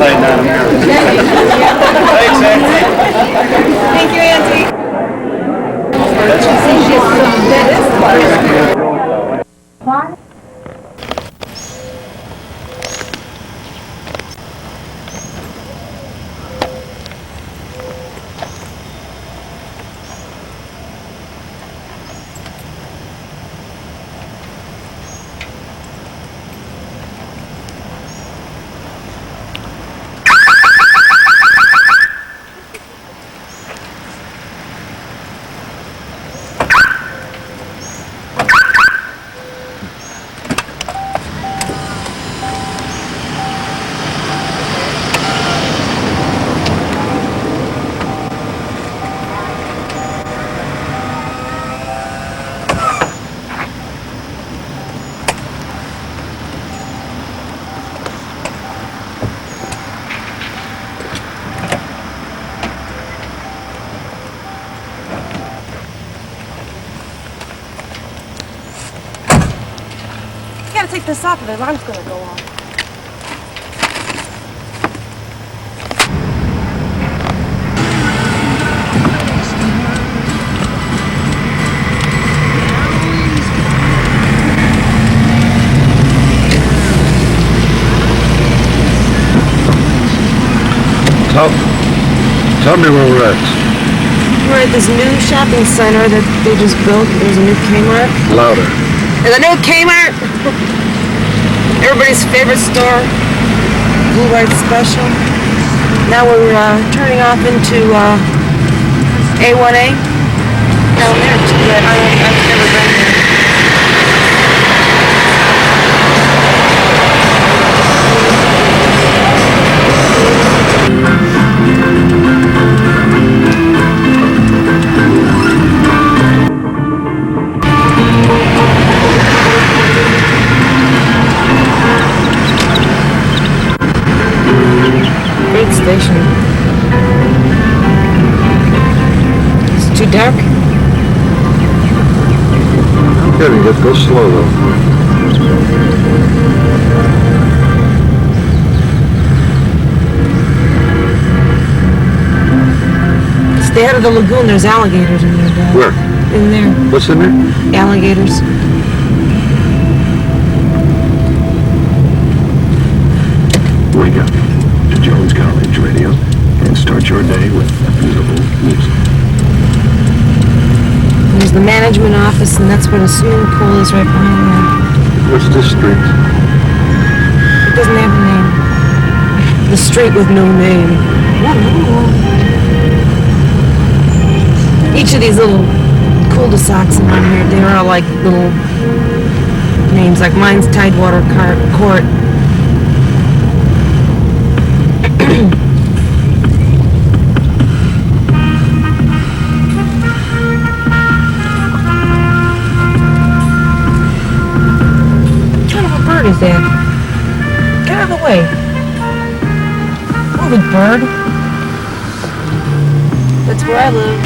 upside down here. Thanks, Auntie. Thank you, Auntie. I gotta take this off or the alarm's gonna go off. Tell me where we're at. We're at this new shopping center that they just built. There's a new Kmart. Louder. There's a new Kmart! Everybody's favorite store. Blue Light Special. Now we're turning off into A1A. Down there too, but I've never been there. Station. It's too dark. I'm getting it. Go slow though. Stay out of the lagoon. There's alligators in there, Dad. Where? In there. What's in there? Alligators. Wake up to Jones College Radio and start your day with beautiful music. There's the management office, and that's where the swimming pool is right behind there. What's this street? It doesn't have a name. The street with no name. Each of these little cul-de-sacs around here, they are all like little names. Like mine's Tidewater Court. What is that? Get out of the way. Move it, bird. That's where I live.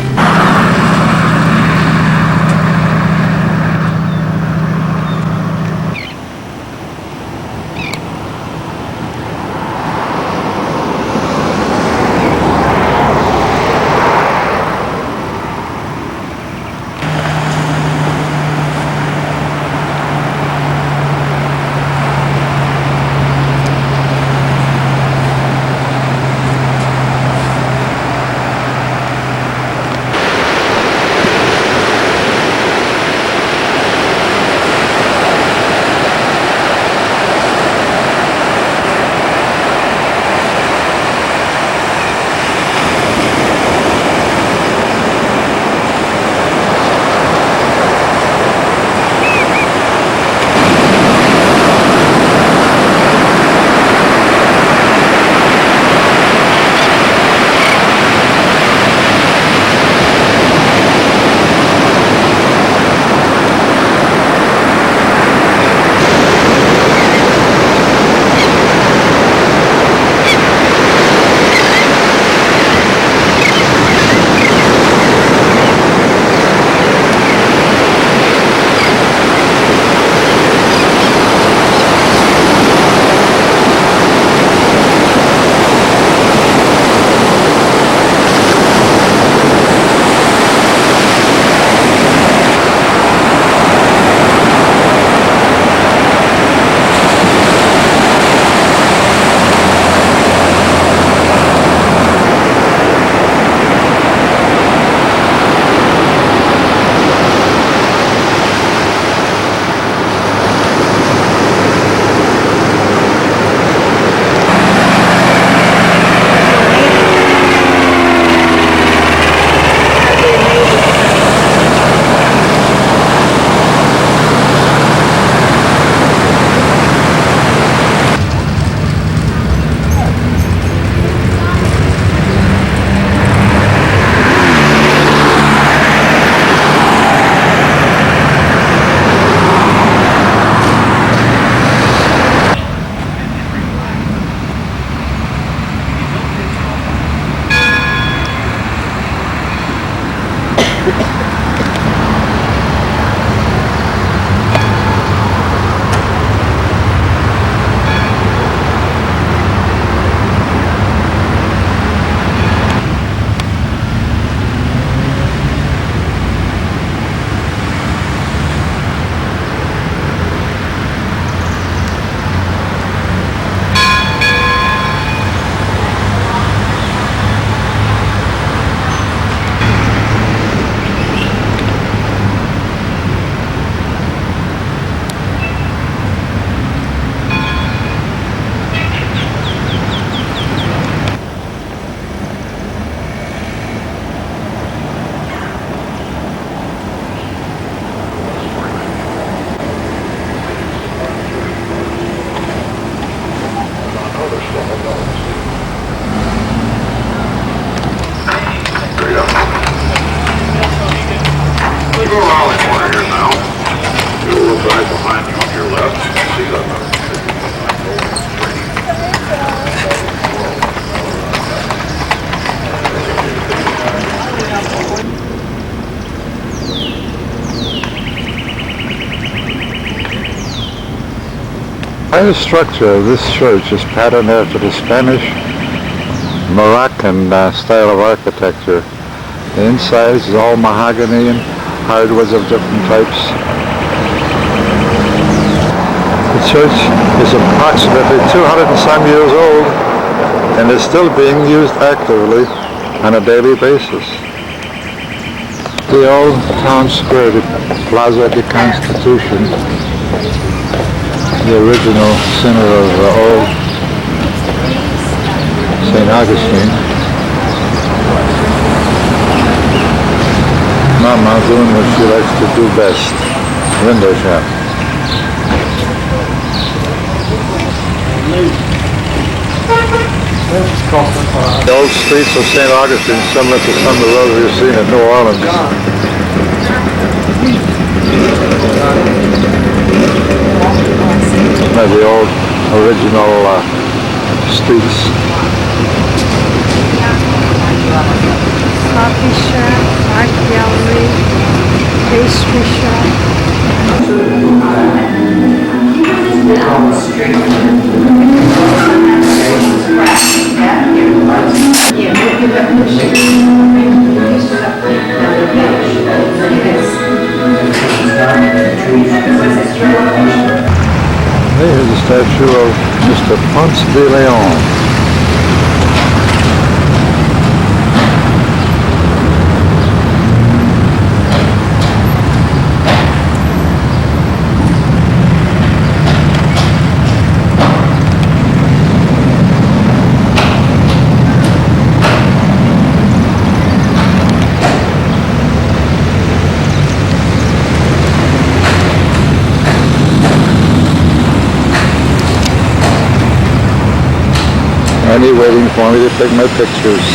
entire structure of this church is patterned after the Spanish Moroccan style of architecture. The inside is all mahogany and hardwoods of different types. The church is approximately 200 and some years old and is still being used actively on a daily basis. The old town square, the Plaza de Constitution, the original center of old St. Augustine. Mama doing what she likes to do best, window shop. The old streets of St. Augustine, similar to some of the roads we've seen in New Orleans. The old original streets. Coffee shop, art gallery, pastry shop. Here's a statue of Mr. Ponce de Leon. And he's waiting for me to take my pictures.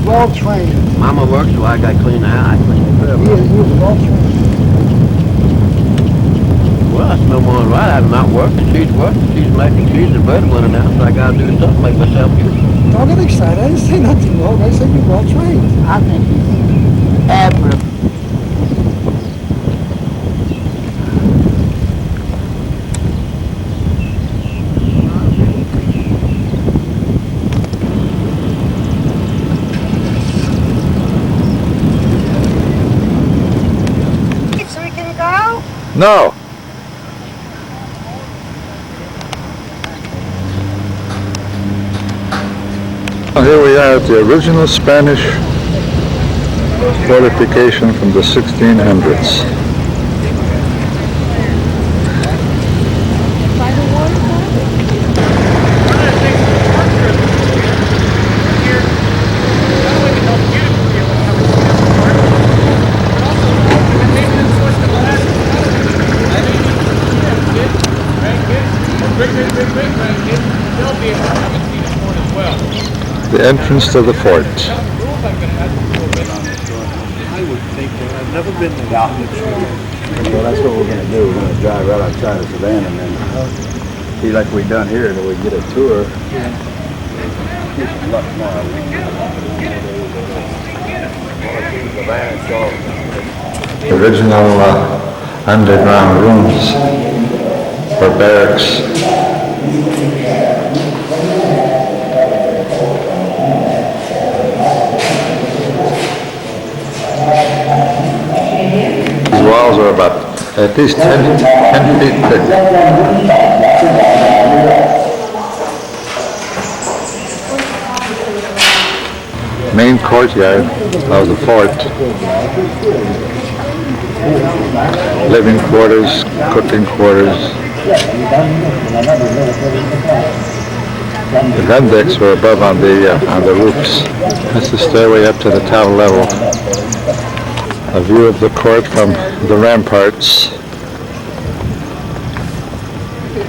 Well trained. Mama works, so I got clean out. I clean it up. He was well trained. Well, that's no more than right. I'm not working. She's working. She's the breadwinner now, so I gotta do something to make myself useful. Don't get excited. I didn't say nothing wrong. I said you're well trained. I think he's admirable. So we can go? No. Here we are at the original Spanish fortification from the 1600s. The entrance to the fort. I would think that I've never been to that. Well, that's what we're gonna do. We're gonna drive right outside of Savannah and then see like we done here, that we get a tour. Original underground rooms for barracks. These walls are about at least 10 feet thick. Main courtyard of the fort. Living quarters, cooking quarters. The gun decks were above on the roofs. That's the stairway up to the town level. A view of the court from the ramparts.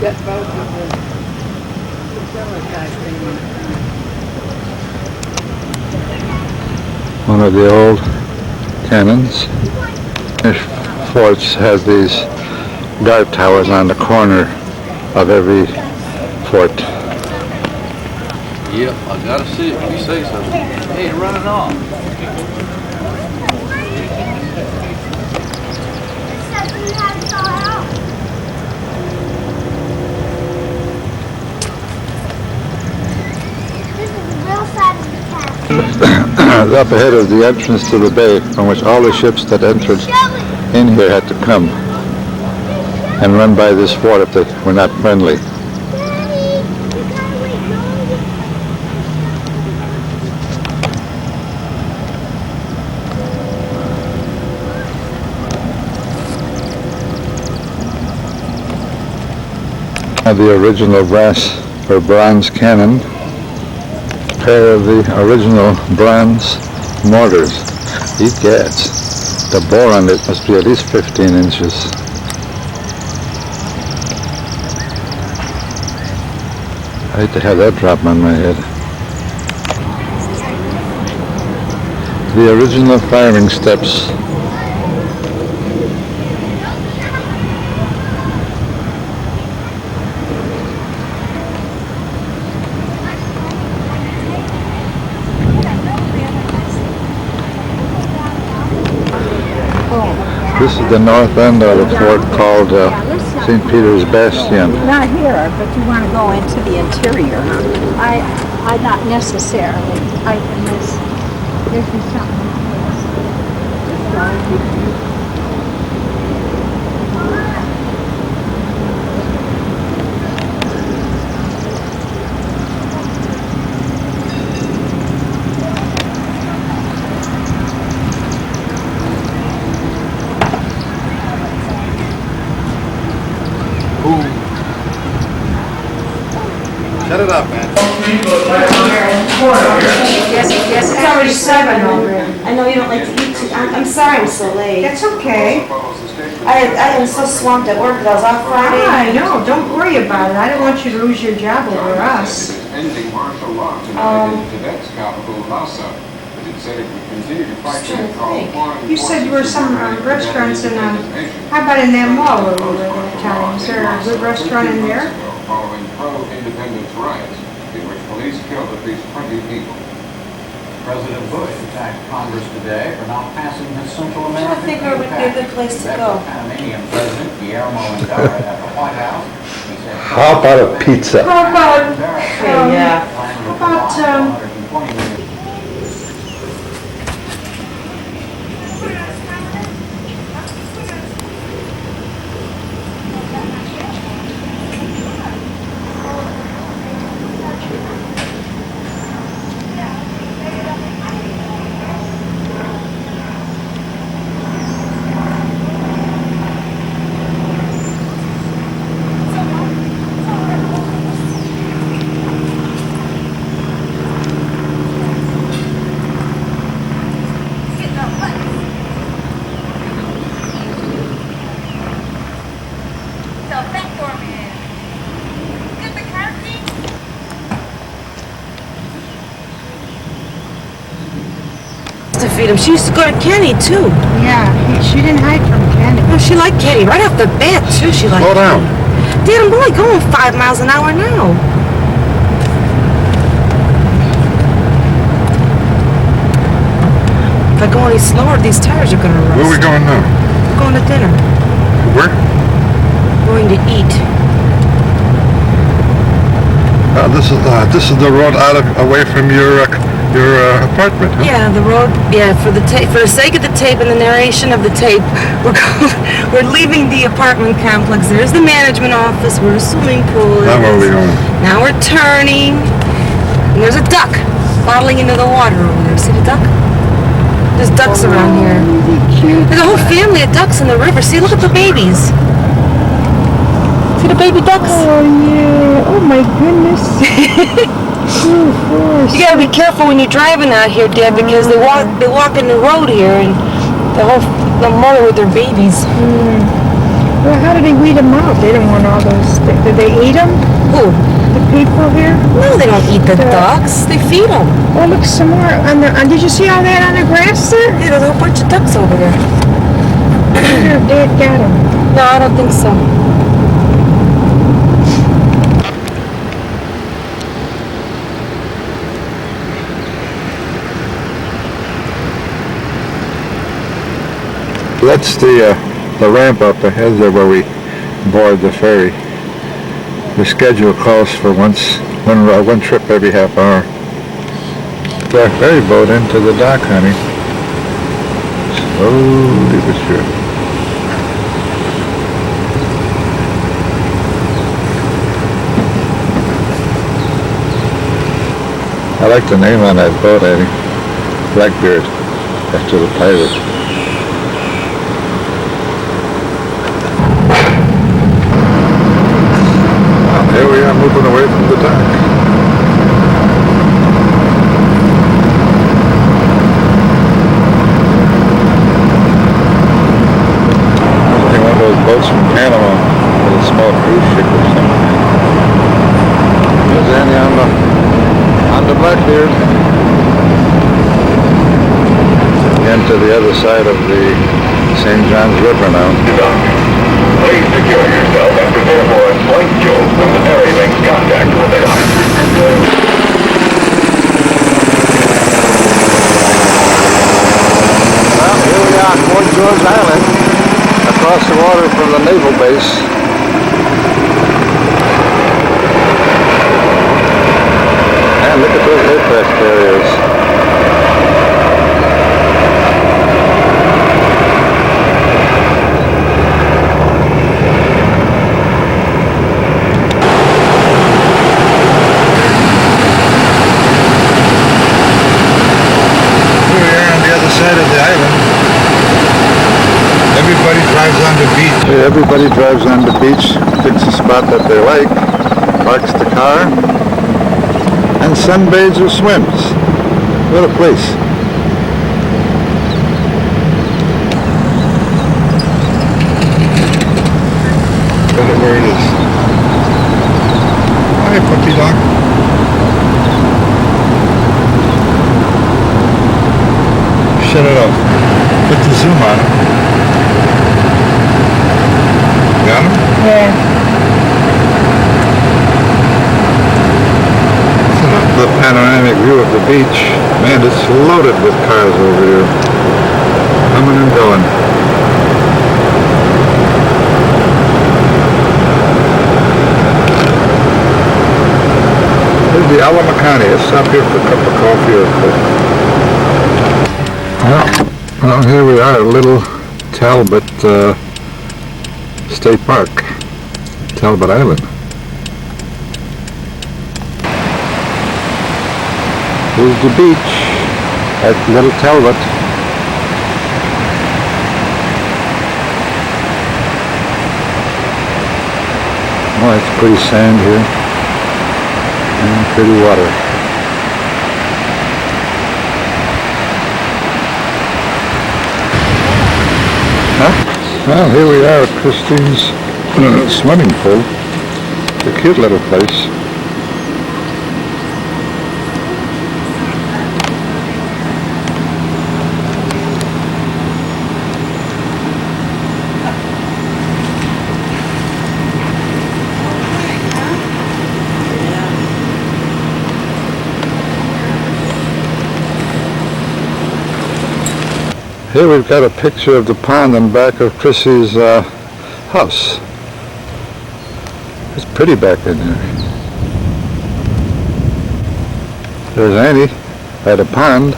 got both of them. The other guy thing. One of the old cannons. This forts has these guard towers on the corner of every fort. Yep, I gotta see it. You say something. Hey, you're running off. Up ahead is the entrance to the bay from which all the ships that entered in here had to come and run by this fort if they were not friendly. The original brass or bronze cannon, pair of the original bronze mortars. Egads. The bore on it must be at least 15 inches. I hate to have that drop on my head. The original firing steps. This is the north end of the fort called St. Peter's Bastion. Not here, but you want to go into the interior. I not necessarily. Unless there's something. Shut it up, man. Yes, it's already 7 already. I know you don't like to eat too. I'm sorry I'm so late. That's okay. I am so swamped at work that I was off Friday. I know, don't worry about it. I don't want you to lose your job over us. Ending martial law tonight in Tibet's capital, Lhasa. It said it would continue to fight You said there were some restaurants in, how about in that mall where we were that time? Is there a good restaurant in there? Following pro-independence riots in which police killed at least 20 people. President Bush attacked Congress today for not passing his Central American I think it would be a good place to go. Panamanian President Guillermo Endara at the White House. He said, How about a pizza? How about, Yeah. how about, 120 million. To feed him. She used to go to Kenny too. yeah, she didn't hide from Kenny. Oh, she liked Kenny right off the bat too. She liked. Slow down. Dad, I'm only going 5 miles an hour now. If I go any slower, these tires are gonna rust. Where are we going now? We're going to dinner. Where? Going to eat. This is the road away from your apartment. Huh? Yeah, the road. Yeah, for the sake of the tape and the narration of the tape, we're leaving the apartment complex. There's the management office. We're a swimming pool. Now where are we going? Now we're turning, and there's a duck waddling into the water over there. See the duck? There's ducks around here. There's a whole family of ducks in the river. See, look at the babies. See the baby ducks? Oh yeah. Oh my goodness. You gotta be careful when you're driving out here, Dad, because they walk in the road here, and the mother with their babies. Well, how did they weed them out? They don't want all those. Did they eat them? Who? The people here? No, they don't eat the ducks. They feed them. Oh, look, some more on the. Did you see all that on the grass there? Yeah, there's a whole bunch of ducks over there. I wonder if Dad got them. No, I don't think so. That's the ramp up ahead there where we board the ferry. The schedule calls for one trip every half hour. The ferry boat into the dock, honey. Slowly but sure. I like the name on that boat, Eddie. Blackbeard, after the pirate. Here we are moving away from the dock. I think one of those boats from Panama with a small cruise ship or something. There's Annie on the Blackbeard. Again to the other side of the St. John's River now. Please secure yourself and prepare for a slight jolt when the ferry makes contact with the dock. Well, here we are, Port George Island, across the water from the naval base. And look at those aircraft carriers. Everybody drives on the beach, picks a spot that they like, parks the car, and sunbathes or swims. What a place. Look at where it is. Hi, puppy dog. Shut it off. Put the zoom on it. Got him? Yeah. The panoramic view of the beach. Man, it's loaded with cars over here. Coming and going. Here's the Alamacani. Let's stop here for a cup of coffee or well, here we are, Little Talbot State Park, Talbot Island. Here's the beach at Little Talbot. Oh, it's pretty sand here and pretty water. Huh? Well, here we are at Christine's swimming pool. It's a cute little place. Here we've got a picture of the pond in back of Chrissy's house. It's pretty back in there. There's Annie at a pond.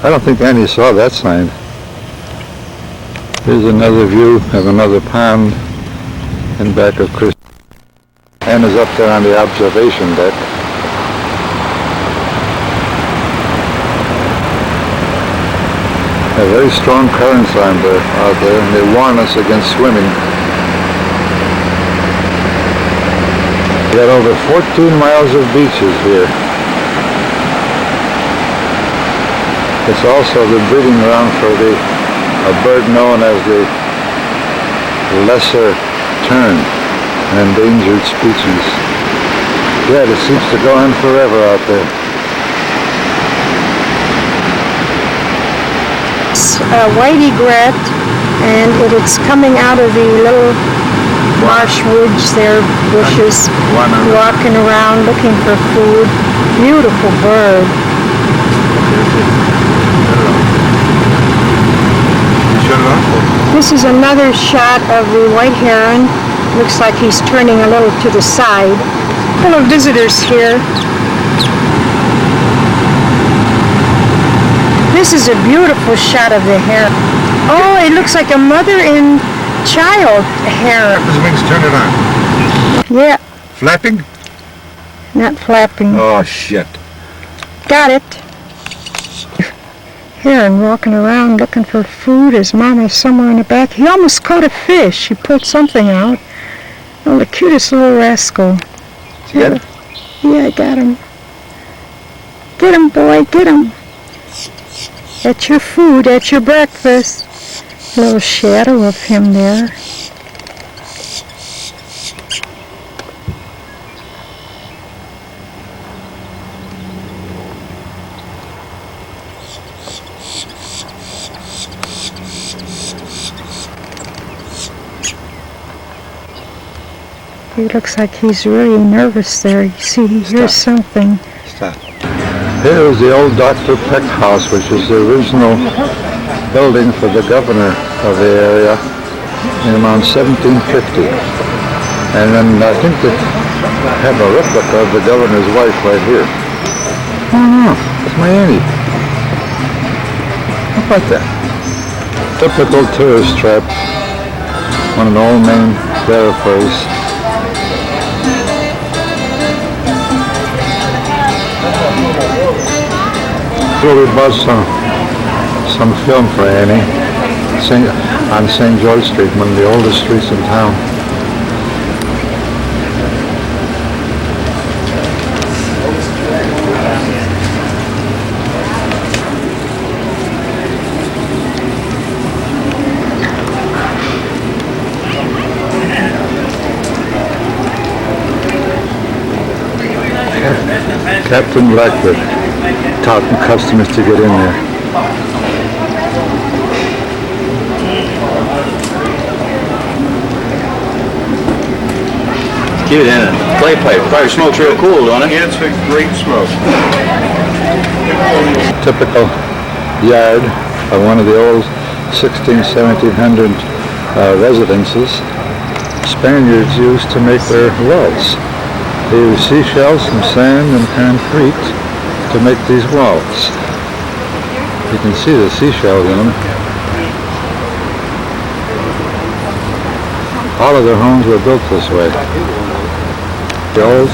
I don't think Annie saw that sign. Here's another view of another pond in back of Chrissy. Anna's up there on the observation deck. Very strong currents out there, and they warn us against swimming. We got over 14 miles of beaches here. It's also the breeding ground for a bird known as the lesser tern, an endangered species. Yeah, it seems to go on forever out there. It's white egret, and it's coming out of the little marsh woods there, bushes, walking around looking for food. Beautiful bird. This is another shot of the white heron. Looks like he's turning a little to the side. Full of visitors here. This is a beautiful shot of the heron. Oh, it looks like a mother and child heron. His wings, turn it on. Yeah, Flapping? not flapping. Oh, shit. Got it. Heron walking around looking for food. His mama's somewhere in the back. He almost caught a fish. He pulled something out. Oh, the cutest little rascal. Did you get it? Yeah, I got him. Get him, boy, get him. That's your food, that's your breakfast. Little shadow of him there. He looks like he's really nervous there. You see, he hears something. Stop. Here is the old Dr. Peck House, which is the original building for the governor of the area in around 1750. And then I think they have a replica of the governor's wife right here. Oh no, it's my auntie. How about that? Typical tourist trap on an old Maine thoroughfares. We bought some film for Annie on St. George Street, one of the oldest streets in town. Captain Blackbird taught customers to get in there. Keep it in a clay pipe. Probably smokes real cool, don't it? It's a great smoke. Typical yard of one of the old 1700 residences Spaniards used to make their walls. They used seashells, some sand, and concrete to make these walls. You can see the seashells in them. All of their homes were built this way. The old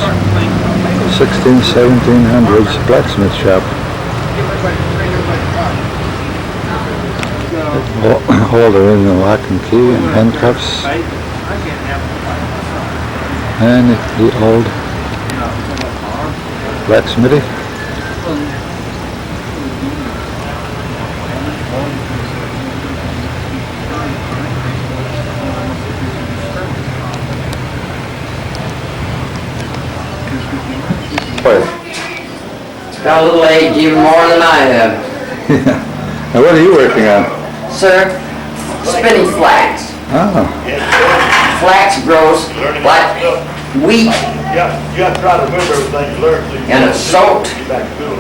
1700s blacksmith shop. Hold her in the lock and key and handcuffs. And the old blacksmithy. Got a little age, even more than I have. Yeah. Now what are you working on? Sir, spinning flax. Oh. Flax grows like wheat, You have to try to remember everything you learned. and it's soaked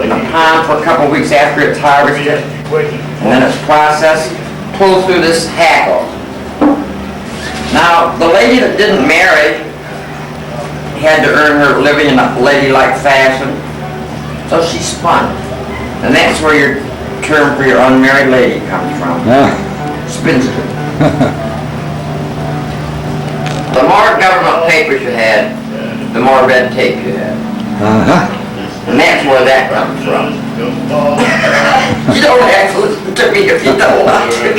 in a pond for a couple of weeks after it's harvested, and then it's processed, pulled through this hackle. Now, the lady that didn't marry had to earn her living in a ladylike fashion, so she spun. And that's where your term for your unmarried lady comes from. Yeah. Spinster. The more government papers you had, the more red tape you had. Uh-huh. And that's where that comes from. You don't have to listen to me if you don't want to.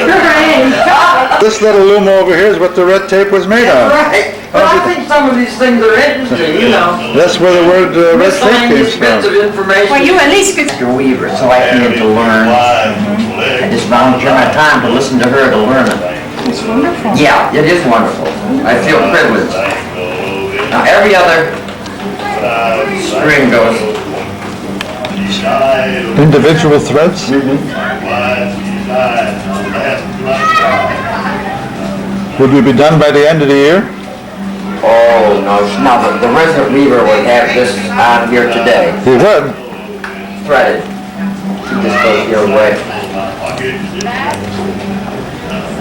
This little loom over here is what the red tape was made of. Right. But I think some of these things are interesting, you know. That's where the word red tape came Miscellaneous bits of from. information. Well, you at least could. Mr. Weaver, so I can get to learn. I just volunteer my time to listen to her to learn it. It's wonderful. Yeah, it is wonderful. I feel privileged. Now, every other string goes. Individual threads? Would we be done by the end of the year? Oh, no, the resident weaver would have this on here today, He would. threaded. She just goes your way.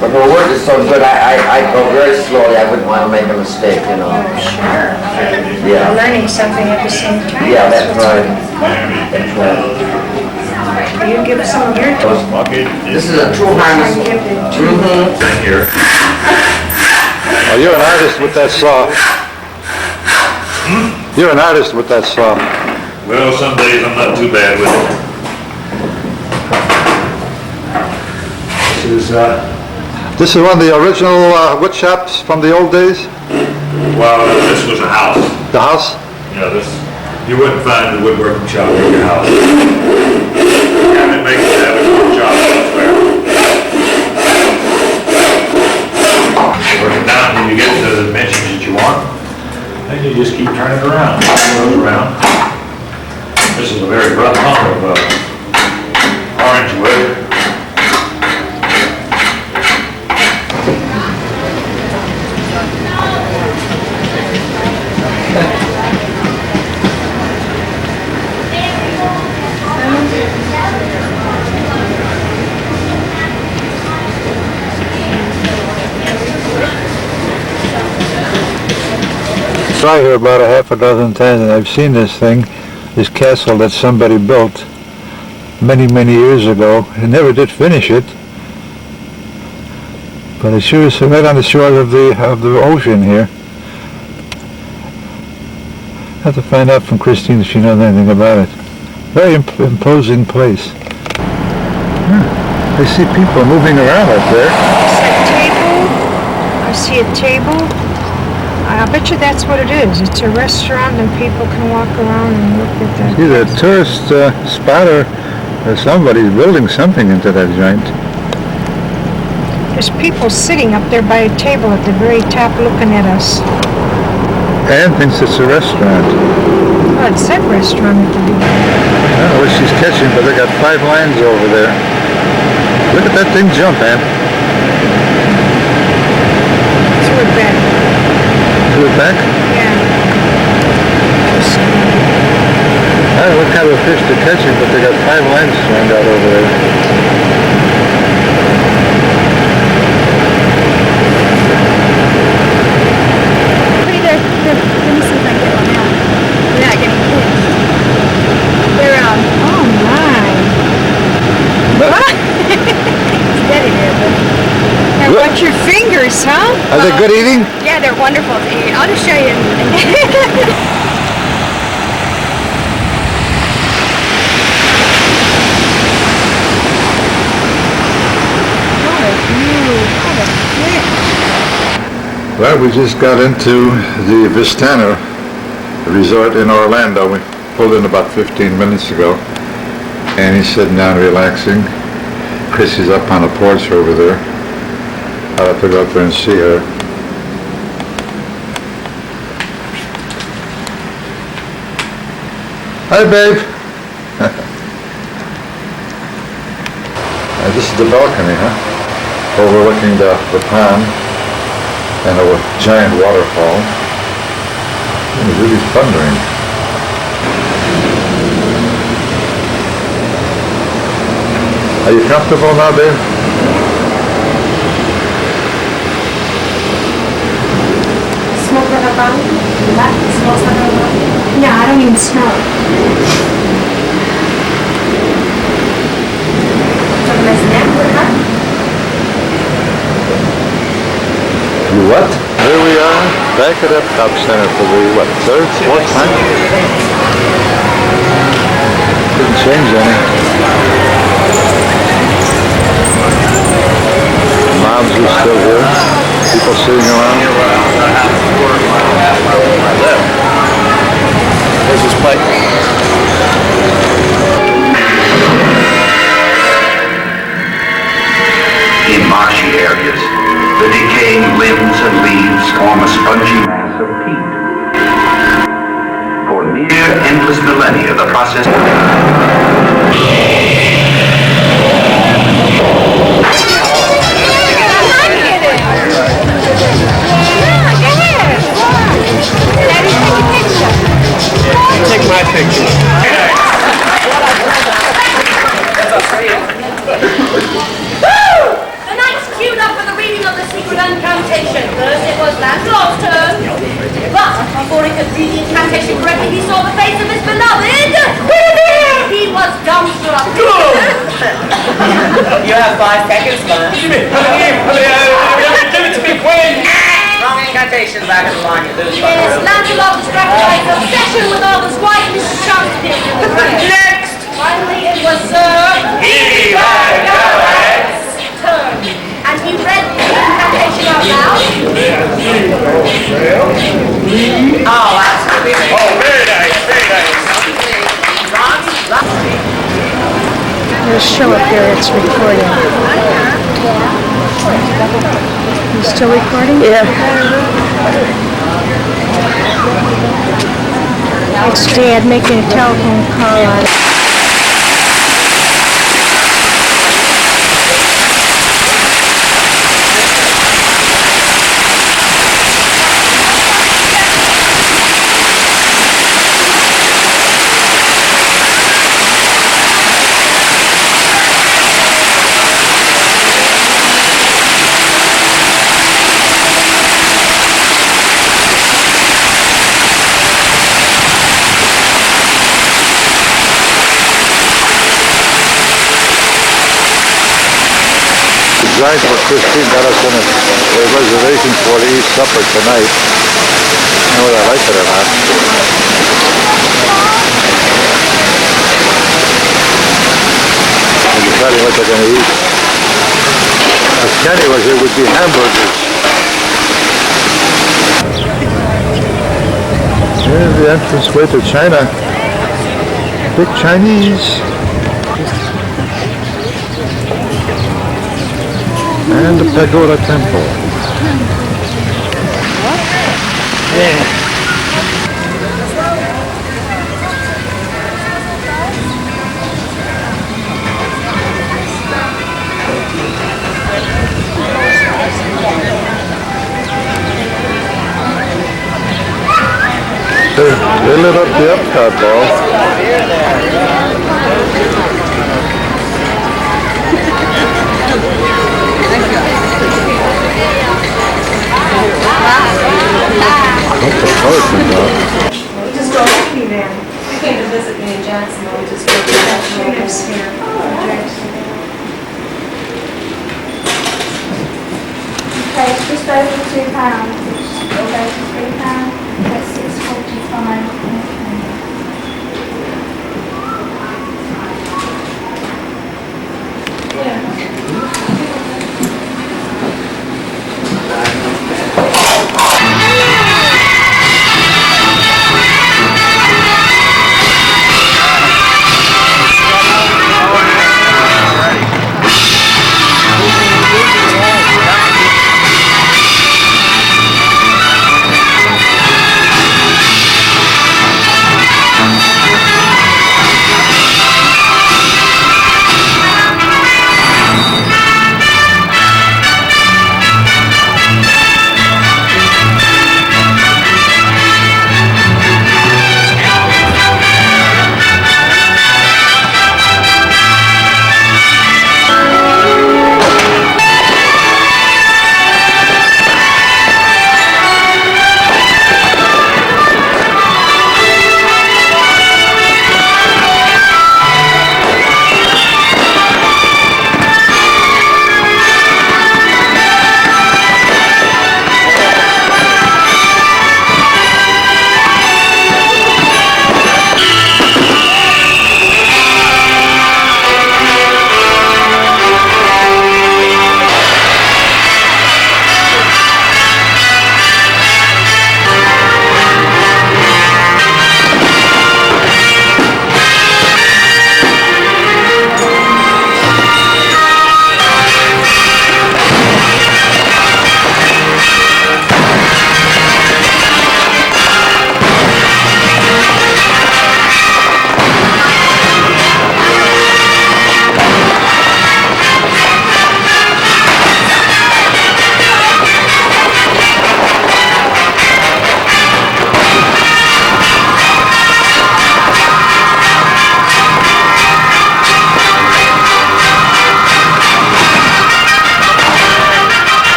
But her work is so good, I go very slowly, I wouldn't want to make a mistake, you know. Sure. Yeah. Learning something at the same time. Yeah, that's right. That's right. You give us some of your This is a tool harness. Mm-hmm. Here. Oh, you're an artist with that saw. You're an artist with that saw. Well, some days I'm not too bad with it. This is one of the original wood shops from the old days? Well, this was a house. The house? You know, you wouldn't find the woodworking shop in your house. Cabinet makers have a good job elsewhere. Work it down till you get to the dimensions that you want. Then you just keep turning it around. It goes around. This is a very rough hunk of orange wood. I here about a half a dozen times, and I've seen this thing, this castle that somebody built many, many years ago, and never did finish it. But it sure is right on the shore of the ocean here. I have to find out from Christine if she knows anything about it. Very imposing place. I see people moving around up there. I see a table. I bet you that's what it is. It's a restaurant and people can walk around and look at that. See, the tourist spotter, somebody's building something into that joint. There's people sitting up there by a table at the very top looking at us. Anne thinks it's a restaurant. Oh, it said restaurant at the beginning. I don't know what she's catching, but they got 5 lines over there. Look at that thing jump, Anne. Threw it back. Threw it back? Yeah. I don't know what kind of a fish they're catching, but they got 5 lines strung out over there. Let me see if I can get one out. They're not getting kissed. They're oh my. Steady there, but. Now watch your fingers, huh? Are they good eating? Yeah, they're wonderful to eat. I'll just show you. Well, we just got into the Vistana resort in Orlando. We pulled in about 15 minutes ago. And he's sitting down relaxing. Chrissy's up on the porch over there. I'll have to go up there and see her. Hi, babe. This is the balcony, huh? Overlooking the pond and a giant waterfall. It's really thundering. Are you comfortable now, babe? Smoke like a bun? That smells like a bun? Yeah, I don't even smell it. Some nice nap with her? You what? Here we are, back at Epcot Center for the, 3rd, 4th time? Didn't change any. Moms are still here. People sitting around. There's his pipe. In marshy areas, the decaying limbs and leaves form a spongy mass of peat. For near endless millennia, the process... Take my picture. The knight's queued up for the reading of the secret incantation. First it was Lancelot's turn. But before he could read the incantation correctly, he saw the face of his beloved. He was dumbstruck. You have 5 seconds left. Give it to me, Quinn! Wrong incantation, back in the line, you lose. Yes, Lancelot was distracted by his obsession with all the white and shoved him in the ground. Next! Finally, it was Sir Evagoras' turn, and he read the incantation out loud. Oh, absolutely. Oh, very nice, very nice. There's show up there, it's recording. You still recording? Yeah. It's Dad making a telephone call on it. Designed what Christine got us in a reservation for to eat supper tonight. I don't know whether I like it or not. I'm deciding what they're going to eat. As Kenny was, it would be hamburgers. Here's the entranceway to China. Big Chinese. And the Pagoda Temple. They lit up the Epcot ball. Just go with me then. You came to visit me in Jacksonville, just go to Jacksonville. Here. Okay, just over £2. Go to £3. That's £6.45.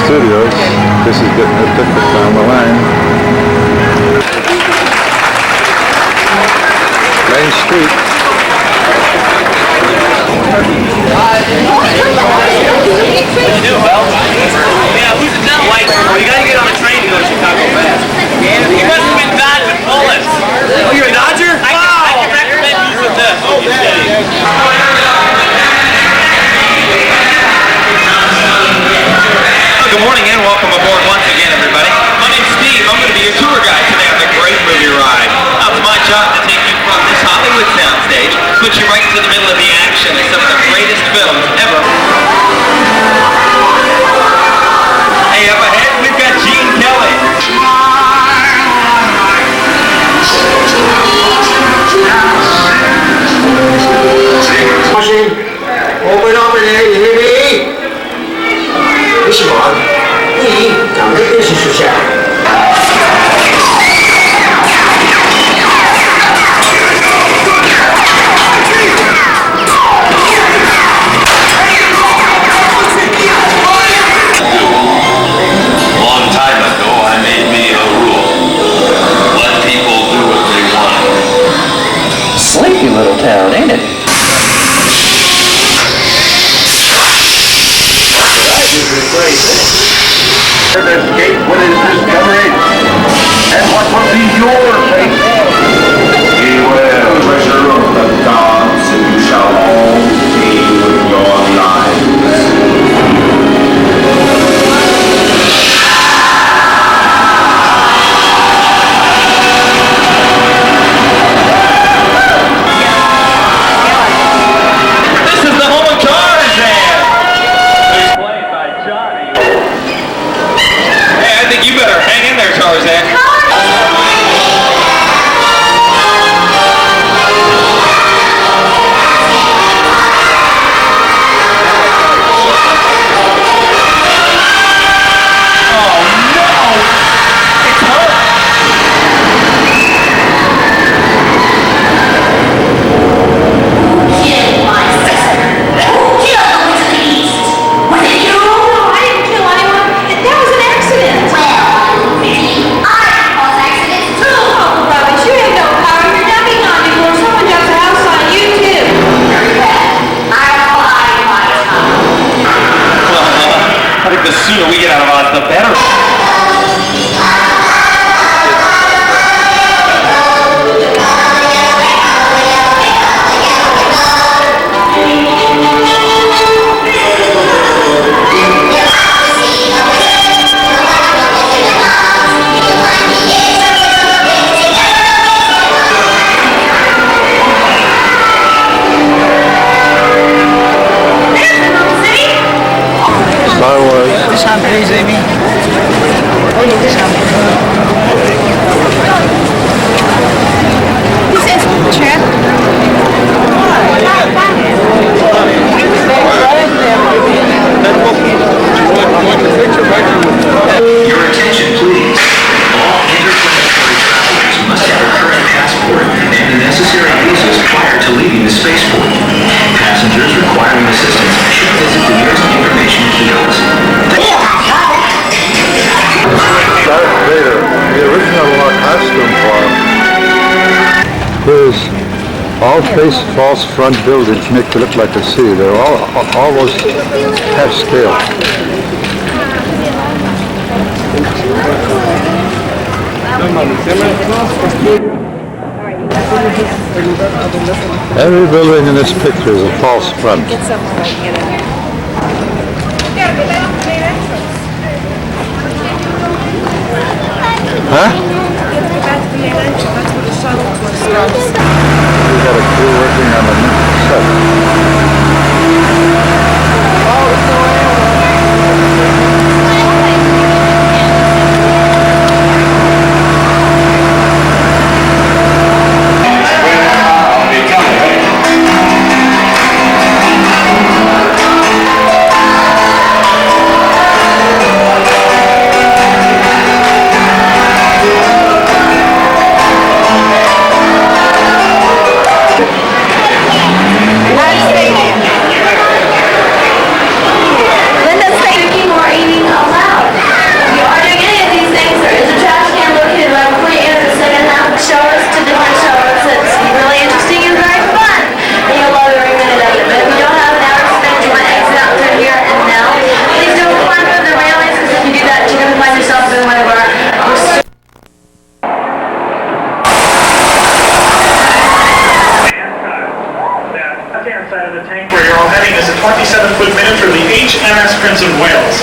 Studios. This is getting a ticket down the line. Main Street. Yeah, who's the devil? Like, you gotta get on the train to go to Chicago fast. You must have been dodging bullets. Oh, you're a dodger? I can recommend using this. Oh, good morning and welcome aboard once again, everybody. My name's Steve. I'm going to be your tour guide today on the Great Movie Ride. Now, it's my job to take you from this Hollywood soundstage, put you right to the middle of the action of some of the greatest films ever. Hey, up ahead, we've got Gene Kelly. Open up in there, you hear me? 为什么？你赶快电视出现。Long time ago, I made me a rule. Let people do what they want. Sleepy little town, ain't it? Investigate what is discovered and what will be your fate. Beware the treasure of the gods, and you shall all pay with your lives. This is the home of Tarzan! Who's played by Johnny. Hey, I think you better hang in there, Tarzan. I think the sooner we get out of Oz, the better. Star Wars. This time, please, Amy. Oh, yeah, this time. He says, Chad. Your attention, please. All interplanetary travelers must have a current passport and the necessary visas prior to leaving the spaceport. Passengers requiring assistance should visit the nearest information kiosk. Darth Vader, the original costume form. Here's all false front buildings make it look like a sea. They're all almost half scale. Every building in this picture is a false front. Huh? We got a crew working on the next set. 27-foot miniature of the HMS Prince of Wales.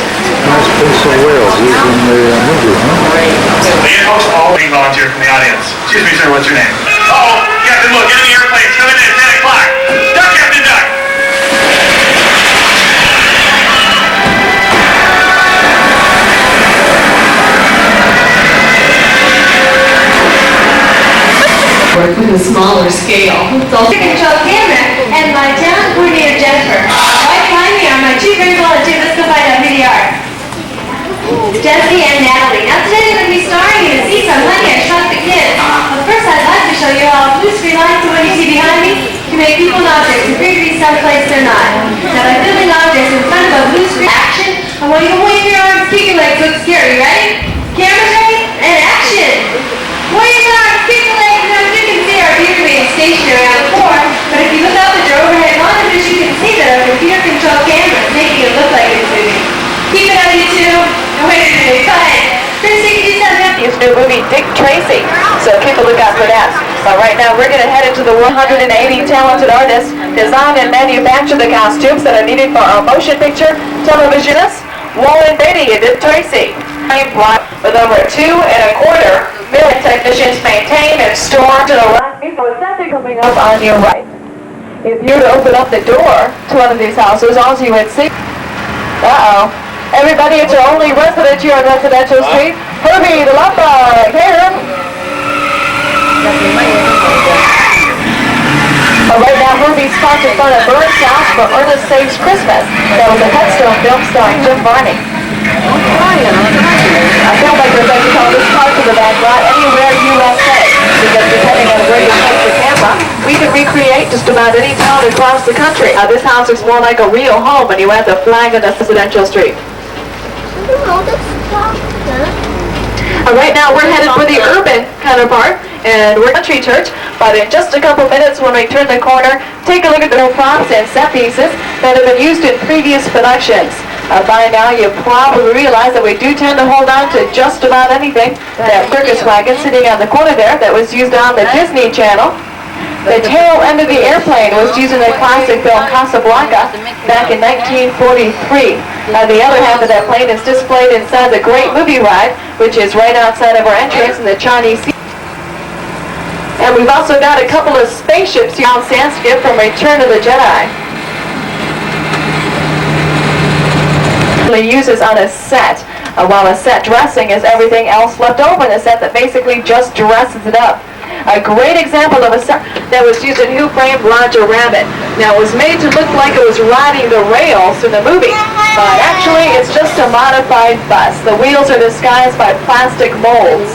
Nice Prince of Wales used in the movie, huh? The folks all being volunteered from the audience. Excuse me, sir, what's your name? Uh-oh, Captain, look, enemy airplanes coming in at 10 o'clock. Duck, Captain, duck! Work with a smaller scale. So control camera and my talent coordinator Jennifer. Right behind me are my two great volunteers. Let's go find out who they are. Jesse and Natalie. Now today we're going to be starring in a scene from Honey, I Shrunk the Kids. But first I'd like to show you how blue screen lights the one you see behind me can make people and objects appear to be someplace they're not. Now by filming objects in front of a blue screen action, I want you to wave your arms, kick your legs, look scary. Ready? Camera's ready? And action! Wave your arms, kick your legs, now you can see our view being stationary on the floor, but if you look up at your overhead monitors, you can see that our computer-controlled camera is making it look like it's moving. Keep it up, you two. And wait a minute, go ahead. Chrissy, can you set up? His new movie, Dick Tracy. So keep a lookout for that. But right now, we're going to head into the 180 talented artists design and manufacture the costumes that are needed for our motion picture televisionist, Warren Beatty and Dick Tracy. With over 2.25 million technicians maintain and store to the right. So it's nothing coming up on your right. If you were to open up the door to one of these houses, all you would see. Uh-oh. Everybody, it's your only resident here on Residential Street. Herbie the Lumber. Hey, Herb. Right now, Herbie's sponsored fun at Burns House for Ernest Saves Christmas. That was a Headstone film starring Jim Varney. I feel like we're going to call this part of the background Anywhere USA, because depending on where you place the camera, we can recreate just about any town across the country. This house is more like a real home when you add the flag on the Residential Street. Right now we're headed for the urban counterpart, and we're country church, but in just a couple minutes when we turn the corner, take a look at the props and set pieces that have been used in previous productions. By now you probably realize that we do tend to hold on to just about anything. That circus wagon sitting on the corner there that was used on the Disney Channel. The tail end of the airplane was used in the classic film Casablanca back in 1943. The other half of that plane is displayed inside the Great Movie Ride, which is right outside of our entrance in the Chinese Sea. And we've also got a couple of spaceships here on Sanskrit from Return of the Jedi. Uses on a set, while a set dressing is everything else left over in the set that basically just dresses it up. A great example of a set that was used in Who Framed Roger Rabbit. Now it was made to look like it was riding the rails in the movie, but actually it's just a modified bus. The wheels are disguised by plastic molds.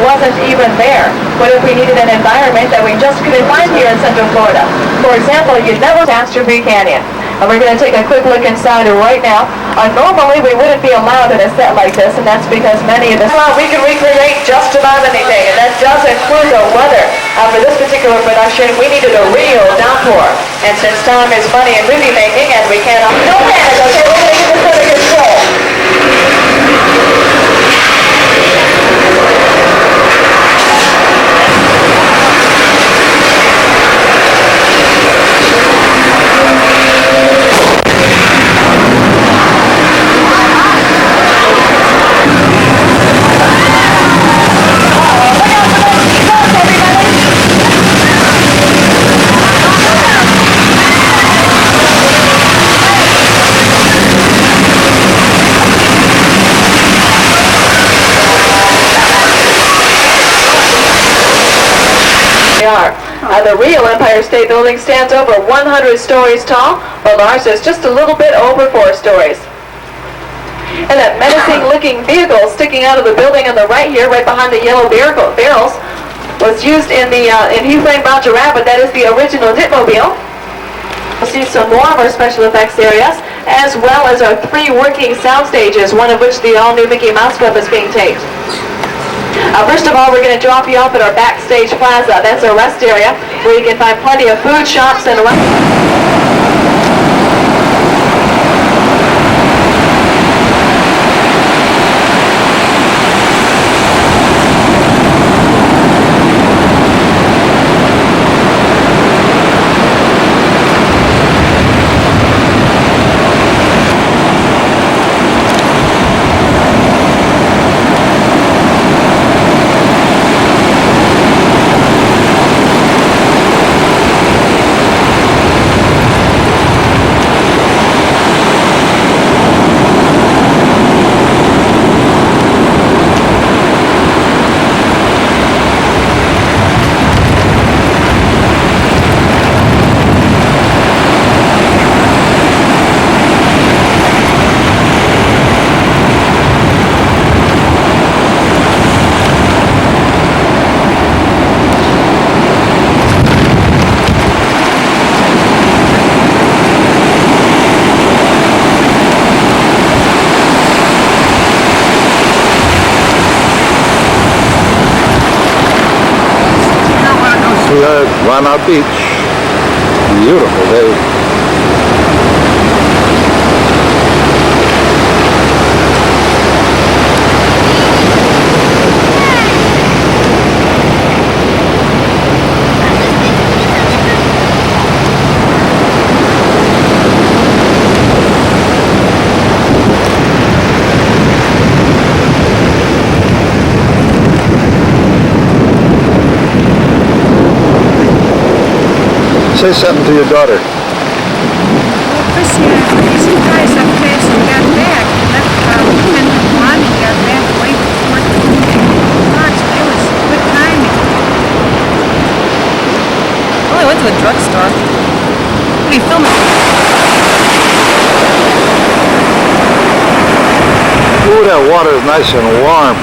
Wasn't even there. What if we needed an environment that we just couldn't find here in Central Florida? For example, you'd never Astrophy Canyon. And we're going to take a quick look inside it right now. Normally we wouldn't be allowed in a set like this, and that's because many of the we can recreate just about anything, and that does include the weather. For this particular production, we needed a real downpour. And since time is money in movie making, and we can't... No panic, okay? We're going to get this under control. The real Empire State Building stands over 100 stories tall, while ours is just a little bit over 4 stories. And that menacing-looking vehicle sticking out of the building on the right here, right behind the yellow barrels, was used in the in Who Framed Roger Rabbit. That is the original Ditmobile. We'll see some more of our special effects areas, as well as our 3 working sound stages, one of which the all-new Mickey Mouse Club is being taped. First of all, we're going to drop you off at our backstage plaza. That's our rest area, where you can find plenty of food shops and we are at Rana Beach. Beautiful day. Say something to your daughter. Chrissy, these guys up fast and got back. Left and Ronnie got back way before the Fox. It was good timing. I only went to the drugstore. What are you filming? Ooh, that water is nice and warm.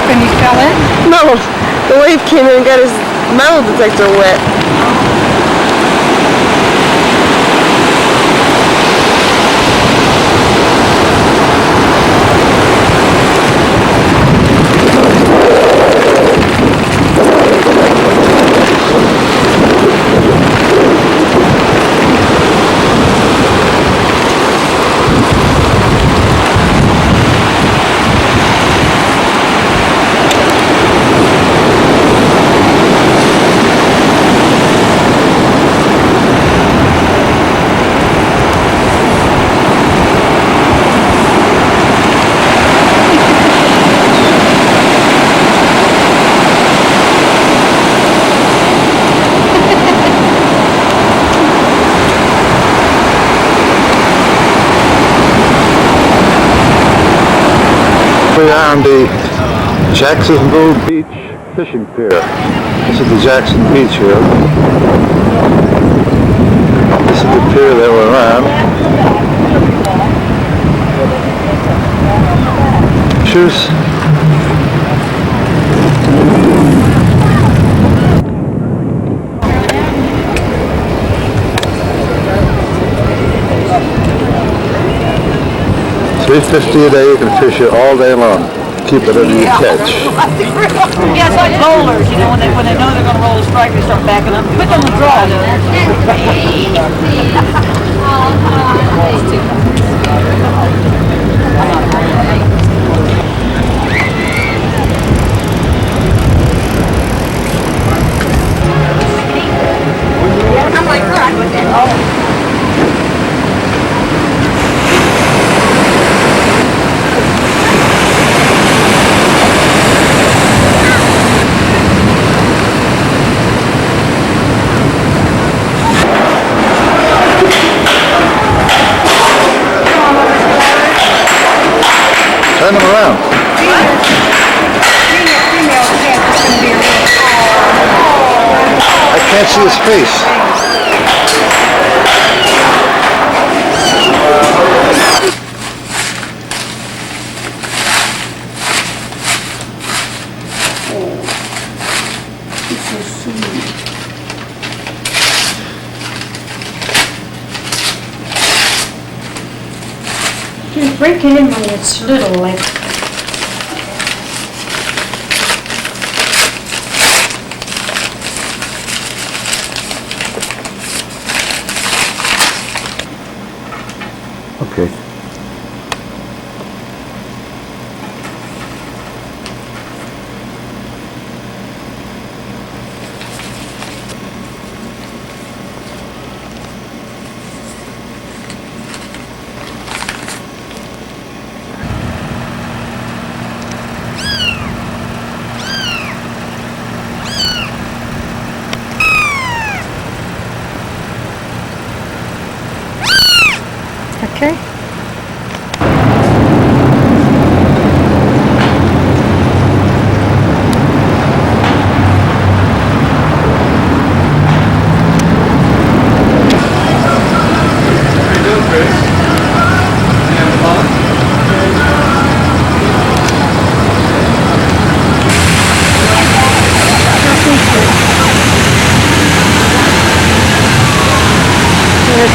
When you fell in? No, the wave came in and got his metal detector wet. We are on the Jacksonville Beach Fishing Pier. This is the Jackson Beach here. This is the pier that we're on. Cheers. $3.50 a day, you can fish it all day long. Keep it under your catch. Yeah, it's like bowlers, you know, when they know they're going to roll a strike, they start backing up. Quick on the draw, I'm like, right with that. Turn them around. I can't see his face. Just break it in when it's little, like. Okay.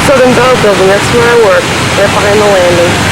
Southern Bell Building, that's where I work, right behind the landing.